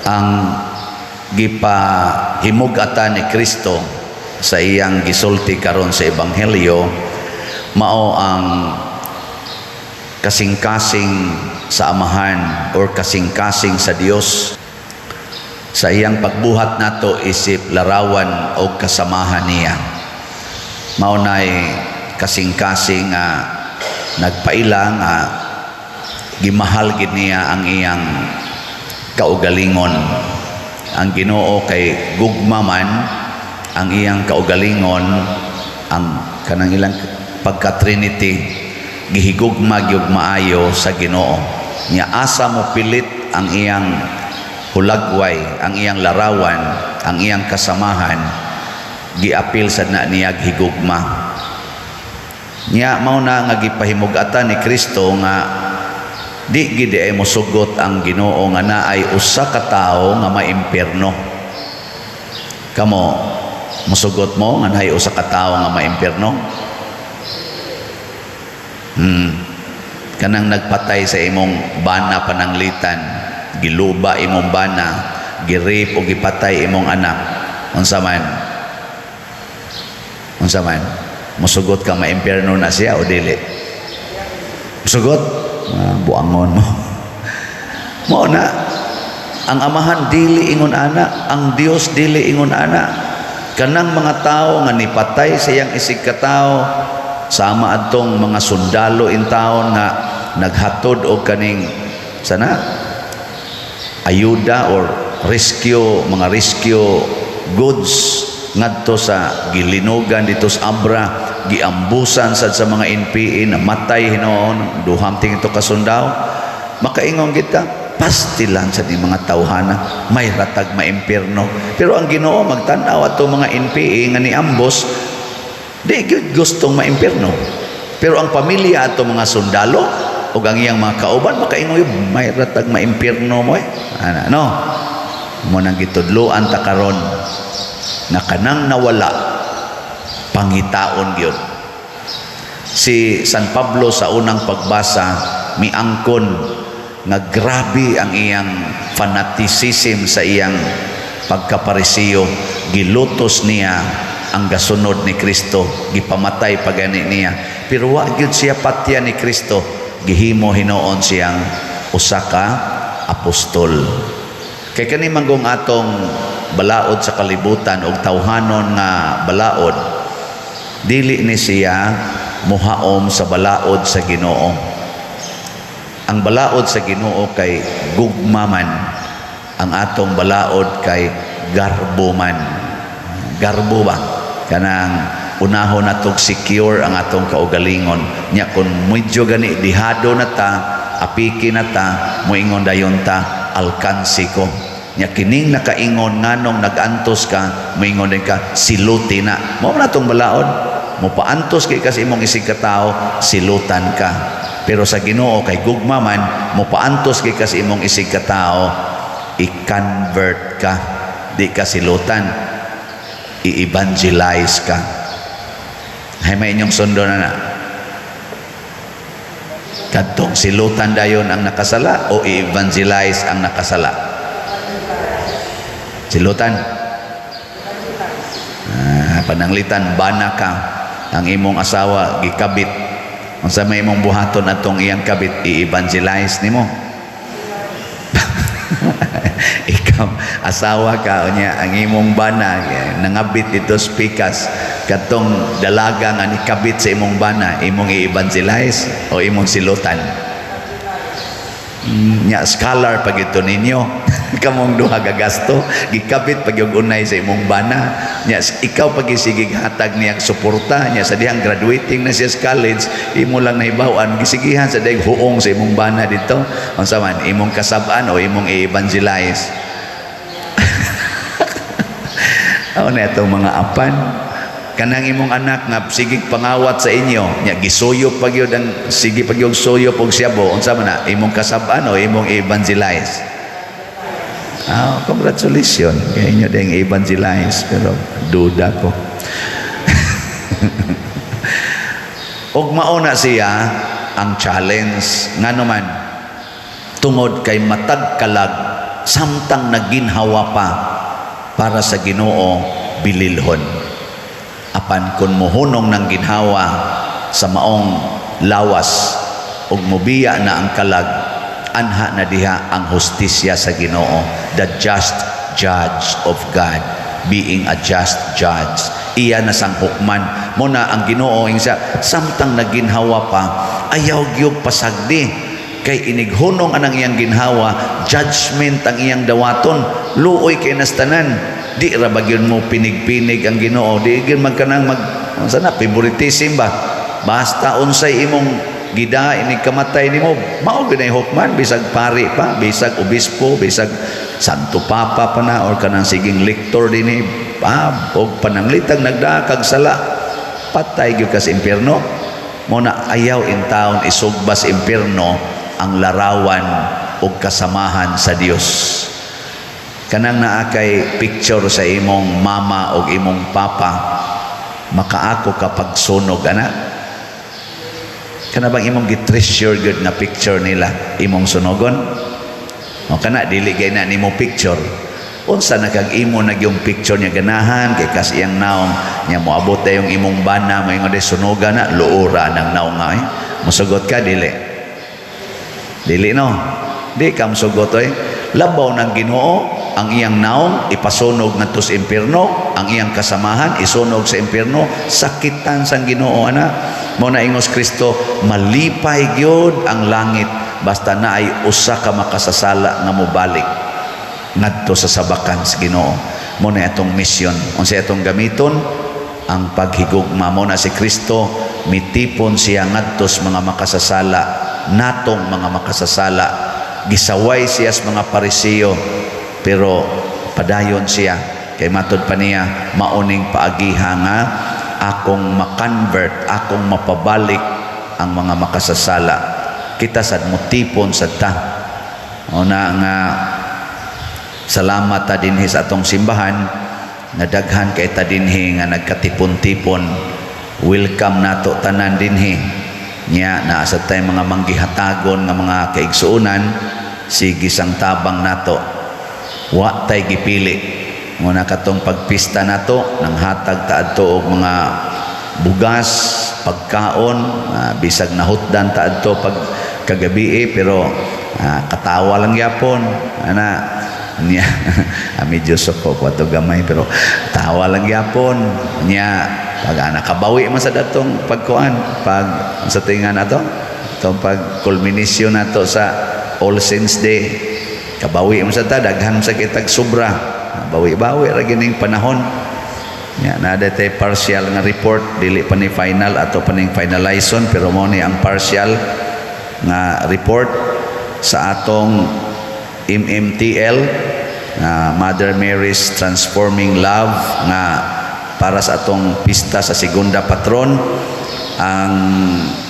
ang gipahimug-atan ni Kristo sa iyang gisulti karon sa ebanghelyo mao ang kasing-kasing sa Amahan or kasing-kasing sa Dios sa iyang pagbuhat nato isip larawan o kasamahan niya. Mao nay kasing-kasing nagpaila nga gimahal gid niya ang iyang kaugalingon. Ang Ginoo kay gugma man ang iyang kaugalingon, ang kanang ilang pagka-Trinity gihigugma gyud maayo sa Ginoo. Nya asa mo pilit ang iyang hulagway, ang iyang larawan, ang iyang kasamahan, giapil sad na niya gihigugma. Nya mao na nga gipahimug-atan ni Kristo nga di gid ay mosugot ang Ginoo nga naay usa ka tawo nga maimpierno. Kamo mosugot mo nga naay usa ka tawo nga maimpierno? Kanang nagpatay sa imong bana pananglitan, giluba imong bana, girip o gipatay imong anak, unsa man? Unsa man? Mosugot ka maimpierno na siya o dili? Mosugot? Buangon mo. Mao na ang Amahan dili ingon ana, ang Dios dili ingon ana. Kanang mga tao nga nipatay sa iyang isig ka tawo sama adtong mga sundalo in taon nga naghatod og kaning sana ayuda or mga rescue goods ngadto sa gilinugan dito sa Abra, giambusan sad sa mga NPA na matay hinoon duhamting ito kasundao. Makaingon kita pastilan sa di mga tawhana may ratag maimpierno, pero ang Ginoo magtan-aw ato mga NPA nga niambos di gyud gustong maimpierno, pero ang pamilya ato mga sundalo ug ang iyang mga kauban makaingon may ratag maimpierno mo no mo nang gitudloan ta karon na kanang nawala pangitaon gyud. Si San Pablo sa unang pagbasa miangkon nga grabe ang iyang fanaticism sa iyang pagkaparisiyo. Gilutos niya ang gasunod ni Kristo, gipamatay pagani niya, pero wa gyud siya patya ni Kristo, gihimo hinoon siyang usa ka apostol. Kay kani manggong atong balaod sa kalibutan og tawhanon nga balaod, dili ni siya muhaom sa balaod sa Ginoo. Ang balaod sa Ginoo kay gugma man, ang atong balaod kay garbo man. Garbo ba? Kanang unahon natong secure ang atong kaugalingon. Nya kun medyo gani dihado na ta, apiki na ta, moingon dayon ta alkansi ko. Nya kining nakaingon nganong nagantos ka, moingon din ka siluti na. Mao na tong balaod. Mo paantos kay kasi imong isig ka tao, silutan ka. Pero sa Ginoo kay gugma man, mo paantos kay kasi imong isig ka tao, i-convert ka, di ka silutan, i-evangelize ka. Hay may inyong sundo na kadtong silutan dayon ang nakasala o i-evangelize ang nakasala? Silutan. Pananglitan, bana ka, ang imong asawa gikabit, unsa may imong buhaton atong iyang kabit, i-evangelize nimo. Ikaw asawa ka unya, ang imong bana nangabit dito pikas, katong dalaga nga nikabit sa imong bana, imong i-evangelize o imong silutan? Nya scholar pag ito ninyo kamong duha gagasto gikabit pag yung unay sa imong bana, nya ikaw pag isigig hatag niyang suporta nya sa dihang graduating na siya sa college, imo lang nahibawan gisigihan sa dihang huong sa imong bana dito, unsa man imong kasab-an o imong i-evangelize? Ano na itong mga apan kanang imong anak nga sigig pangawat sa inyo, nya gisuyop pag yun ang sige pag yung suyop og siyabo, unsa man na imong kasab-an o imong i-evangelize? Congratulations kay inyo ding evangelize, pero duda ko. Og mauna siya ang challenge nga naman tungod kay matag kalag samtang naginhawa pa para sa Ginoo bililhon. Apan kun mohunong ng ginhawa sa maong lawas ug mobiya na ang kalag, anha na diha ang hustisya sa Ginoo, the just judge of God, being a just judge. Iya na sang hukman mo na ang Ginoo ingsa samtang naginhawa pa ayaw gyud pasagdi kay inighunong anang iyang ginhawa, judgment ang iyang dawaton, luoy kay nastanan. Di ra ba gyud mo pinig-pinig ang Ginoo, di gyud magkanang sana favoritism ba, basta unsay imong gida ini kamatay nimo mao gyud ay hukman, bisag pari pa, bisag obispo, bisag santo papa pa na or kanang siging lektor dinhi og pananglitag nagdaakag sala, patay gyud ka sa impierno. Mo na ayaw in taon isugba sa impierno ang larawan og kasamahan sa Dios. Kanang naa kay picture sa imong mama o imong papa, makaako kapag sunog ana. Kana bang imong gitreasure good na picture nila imong sunogon? O kana dili gay na nimo picture. Unsa na kag imo nag yung picture niya ganahan kay kas iyang naong nya moabot ta yung imong bana mo ingon sunogan na luura nang naong nga eh. Musugot ka dili. Dili no. Di ka musugot oy. Labaw ng Ginoo ang iyang naong ipasunog ngadto sa impierno, ang iyang kasamahan isunog sa impierno, sakitan sang Ginoo ana. Mao na ingos Kristo, malipay gyud ang langit basta naay usa ka makasasala nga mobalik ngadto sa sabakan sa Ginoo. Mao na atong mission. Unsa atong gamiton? Ang paghigugma. Mao na si Kristo mitipon siya ngadto sa mga makasasala, natong mga makasasala. Gisaway siya sa mga Pariseo, pero padayon siya kay matod pa niya mauning paagiha nga akong makonvert, akong mapabalik ang mga makasasala. Kita sad motipon sad ta. Una nga salamat ta dinhi sa atong simbahan nga daghan kay ta dinhi nga nagkatipon-tipon. Welcome nato tanan dinhi. Nya naa sa tay mga manggihatagon nga mga kaigsuonan, sige sang tabang nato. Wa tay gipili. Muna katong pagpista nato nang hatag ta adto og mga bugas, pagkaon, bisag nahutdan ta adto pag kagabi pero katawa lang yapon ana niya medyo soko ko ato gamay pero tawa lang yapon niya pag nakabawi man sa datong pagkuan pag sa tingan nato itong pag culmination nato sa All Saints Day kabawi man sa ta daghan sa kitag sobra bawi-bawi ra gining panahon nya na tay partial nga report dili pa ni final ato pa ning finalization pero mo ni ang partial nga report sa atong MMTL Mother Mary's Transforming Love nga para sa atong pista sa segunda patron. Ang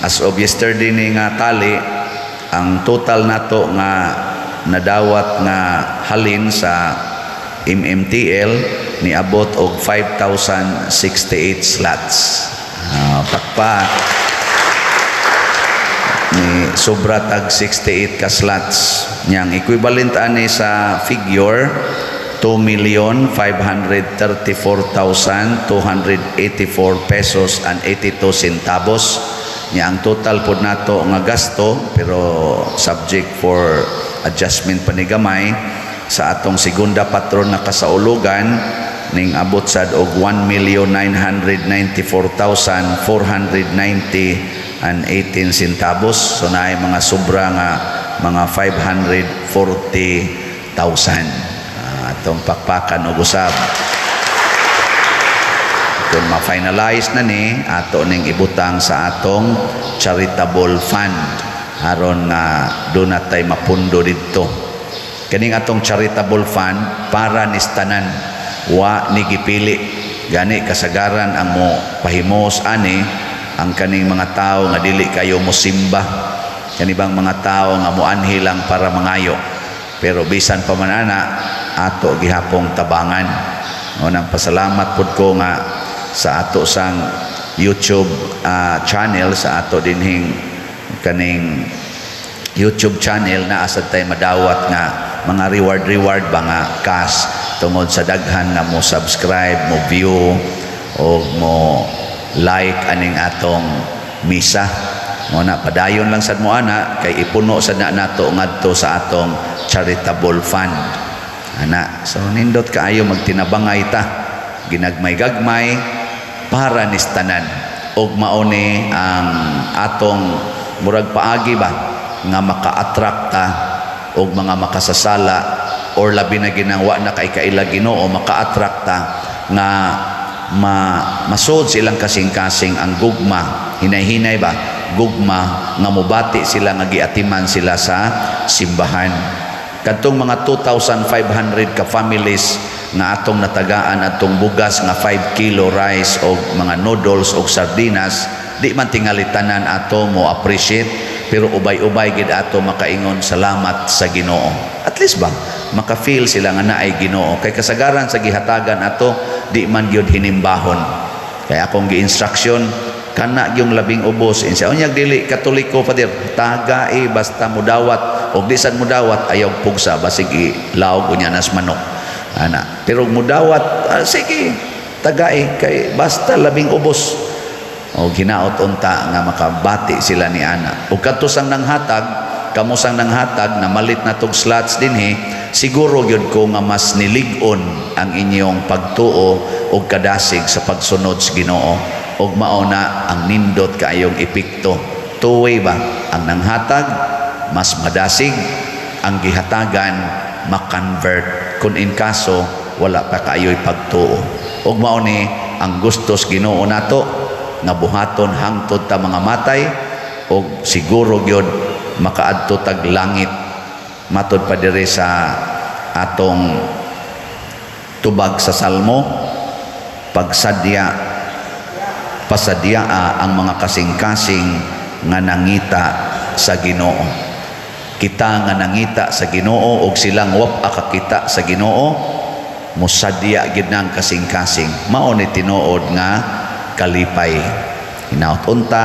as of yesterday ni nga tali ang total nato nga nadawat nga halin sa MMTL ni abot og 5,068 slots. Pakpa ni sobra tag 68 ka slots. Yang equivalent ani sa figure 2,534,284 pesos and 82 centavos. Nya ang total pod nato nga gasto pero subject for adjustment panigamay sa atong segunda patron na kasaulugan ning abot sad og 1,994,490 and 18 centavos. So naay mga sobra nga mga 540,000 atong pakpakan og usab. Kung ma-finalize na ni ato ning ibutang sa atong charitable fund aron nga doon natay mapundo didto. Kaning atong charitable fund para ni tanan wa ni gipili gani kasagaran ang mo pahimos ani ang kaning mga tao nga dili kayo mosimba kani bang mga tao nga moanhi lang para mangayo pero bisan pa man ana ato gihapong tabangan. Unang pasalamat pud ko nga sa ato sang YouTube channel sa ato dinhing kaning YouTube channel na asad tay madawat nga mga reward ba nga cash tungod sa daghan nga mo subscribe, mo view o mo like aning atong misa. Mo na padayon lang sad mo ana kay ipuno sad na nato ngadto sa atong charitable fund. Ana, so nindot kaayo magtinabangay ta. Ginagmay-gagmay para nistanan. Og mauni ang atong murag paagi ba nga maka-attract ta og mga makasasala or labi na ginangwa na kay kaila Ginoo maka-attract ta nga masod silang kasing-kasing ang gugma, hinay-hinay ba gugma nga mubati sila nga giatiman sila sa simbahan. Kadtong mga 2,500 ka families nga atong natagaan atong bugas nga 5 kilo rice o mga noodles o sardinas, di man tingalitanan ato mo appreciate, pero ubay-ubay gid ato makaingon salamat sa Ginoo. At least ba maka-feel sila nga naay Ginoo, kay kasagaran sa gihatagan ato di man gyud hinimbahon. Kaya akong gi-instruction kana yung labing ubos insa unyag dili katoliko padir tagai basta mudawat og di sad mudawat ayaw pugsa basig ilaog unya nas manok ana, pero mudawat sige tagai kay basta labing ubos o ginaot unta nga makabati sila ni ana. Ug kadtosang nanghatag kamusang nanghatag na malit na tog slots dinhi, siguro gyud ko nga mas nilig-on ang inyong pagtuo og kadasig sa pagsunod sa Ginoo. Og mauna ang nindot kaayong epekto. Two-way ba ang nanghatag mas madasig, ang gihatagan makonvert kung in kaso wala pa kaayoy pagtuo. Og mauni ang gustos Ginoo nato nga buhaton hangtod ta mga matay og siguro gyud makaadto tag langit. Matod pa diri sa atong tubag sa Salmo, pasadyaa ang mga kasing-kasing nga nangita sa Ginoo. Kita nga nangita sa Ginoo og silang wap akakita sa Ginoo, musadya gid nang kasing-kasing. Mao ni tinuod nga kalipay. Hinaut unta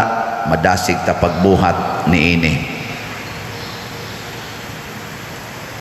madasig ta pagbuhat niini.